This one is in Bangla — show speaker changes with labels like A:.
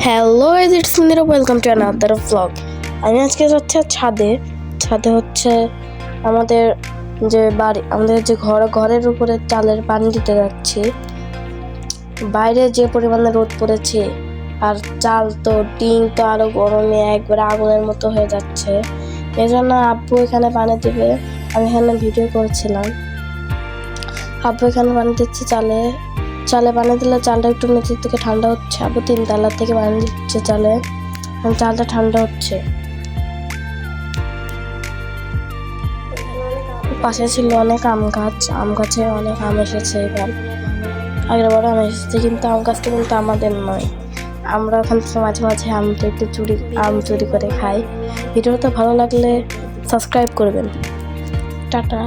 A: Hello it's Minira, welcome to another vlog. আমি আজকে যাচ্ছি ছাদে হচ্ছে আমাদের যে বাড়ি, আমাদের যে ঘরের উপরে চালের পানি দিতে যাচ্ছি। বাইরে যে পরিমাণে রোদ পড়েছে আর চাল তো টিন তো আরো গরমে একবারে আগুনের মতো হয়ে যাচ্ছে। এজন্য আব্বু এখানে পানি দিবে, আমি এখানে ভিডিও করছিলাম। আব্বু এখানে পানি দিচ্ছে চালে পানি দিলে চালটা একটু নিচের থেকে ঠান্ডা হচ্ছে। আব্বু 3 তলার থেকে পানি দিচ্ছে চালে, চালটা ঠান্ডা হচ্ছে। পাশে ছিল অনেক আম গাছে অনেক আম এসেছে। এবার আগের বড় আম এসেছে, কিন্তু আম গাছটা কিন্তু আমাদের নয়। আমরা ওখান থেকে মাঝে মাঝে আম চুরি করে খাই। ভিডিওটা ভালো লাগলে সাবস্ক্রাইব করবেন। টাটা।